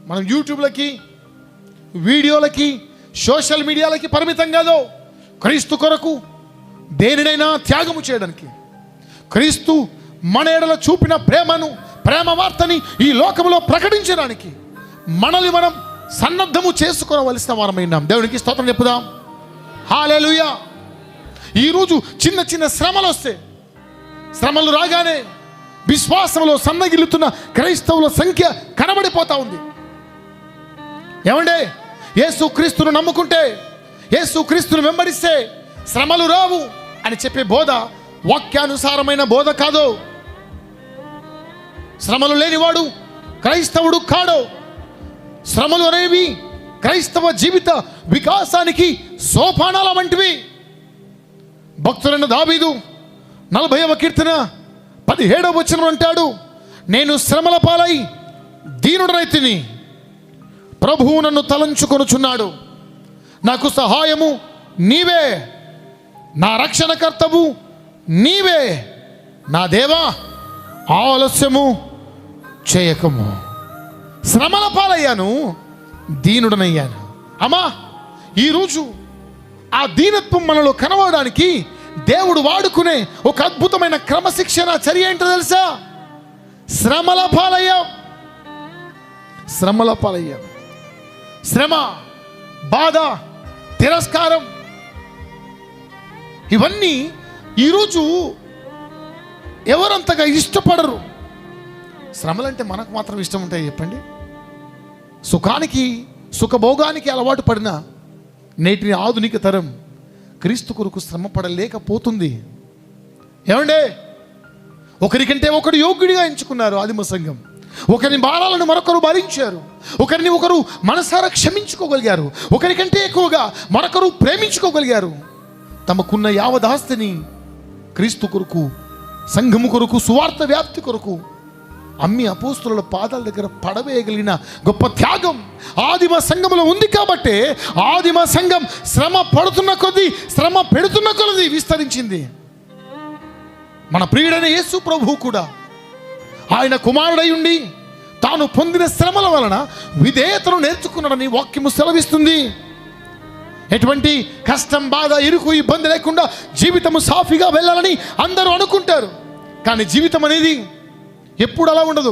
మనం యూట్యూబ్లకి, వీడియోలకి, సోషల్ మీడియాలకి పరిమితం కాదు. క్రీస్తు కొరకు దేనినైనా త్యాగము చేయడానికి, క్రీస్తు మన ఎడల చూపిన ప్రేమ వార్తని ఈ లోకములో ప్రకటించడానికి మనల్ని మనం సన్నద్ధము చేసుకోవలసిన వారమైనాం. దేవునికి స్తోత్రం చెప్పుదాం. హల్లెలూయా. ఈరోజు చిన్న చిన్న శ్రమలు వస్తే, శ్రమలు రాగానే విశ్వాసంలో సన్నగిల్లుతున్న క్రైస్తవుల సంఖ్య కనబడిపోతా ఉంది. ఏమండే, యేసు క్రీస్తును నమ్ముకుంటే, యేసు క్రీస్తును వెంబడిస్తే శ్రమలు రావు అని చెప్పే బోధ వాక్యానుసారమైన బోధ కాదు. శ్రమలు లేనివాడు క్రైస్తవుడు కాడు. శ్రమలు అనేవి క్రైస్తవ జీవిత వికాసానికి సోపానాల వంటివి. భక్తులైన దావీదు 40వ కీర్తన 17వ వచనం అంటాడు, నేను శ్రమల పాలై దీనుడనైతిని, ప్రభువు నన్ను తలంచుకొనుచున్నాడు, నాకు సహాయము నీవే, నా రక్షణకర్తవు నీవే, నా దేవా ఆలస్యము చేయకము. శ్రమల పాలయ్యాను, దీనుడనయ్యాను. అమ్మా, ఈరోజు ఆ దీనత్వం మనలో కనబడడానికి దేవుడు వాడుకునే ఒక అద్భుతమైన క్రమశిక్షణ చర్య ఏంటో తెలుసా? శ్రమల పాలయ్యాం. శ్రమల పాలయ్యాం. శ్రమ, బాధ, తిరస్కారం, ఇవన్నీ ఈరోజు ఎవరంతగా ఇష్టపడరు. శ్రమలంటే మనకు మాత్రం ఇష్టం ఉంటాయి చెప్పండి? సుఖభోగానికి అలవాటు పడిన నేటి ఆధునిక తరం క్రీస్తు కొరకు శ్రమ పడలేకపోతుంది. ఏమండే, ఒకరికంటే ఒకరు యోగ్యుడిగా ఎంచుకున్నారు ఆదిమ సంఘం. ఒకరి భారాలను మరొకరు భరించారు, ఒకరిని ఒకరు మనసారా క్షమించుకోగలిగారు, ఒకరికంటే ఎక్కువగా మరొకరు ప్రేమించుకోగలిగారు. తమకున్న యావదాస్తిని క్రీస్తు కొరకు, సంఘము కొరకు, సువార్త వ్యాప్తి కొరకు అమ్మి అపోస్తుల పాదాల దగ్గర పడవేయగలిగిన గొప్ప త్యాగం ఆదిమ సంఘములో ఉంది. కాబట్టి ఆదిమ సంఘం శ్రమ పడుతున్న కొద్దీ, శ్రమ పెడుతున్న కొద్దీ విస్తరించింది. మన ప్రియుడైన యేసు ప్రభువు కూడా ఆయన కుమారుడై ఉండి తాను పొందిన శ్రమల వలన విధేయతను నేర్చుకున్నాడని వాక్యము సెలవిస్తుంది. ఎటువంటి కష్టం, బాధ, ఇరుకు, ఇబ్బంది లేకుండా జీవితము సాఫీగా వెళ్ళాలని అందరూ అనుకుంటారు. కానీ జీవితం అనేది ఎప్పుడు అలా ఉండదు.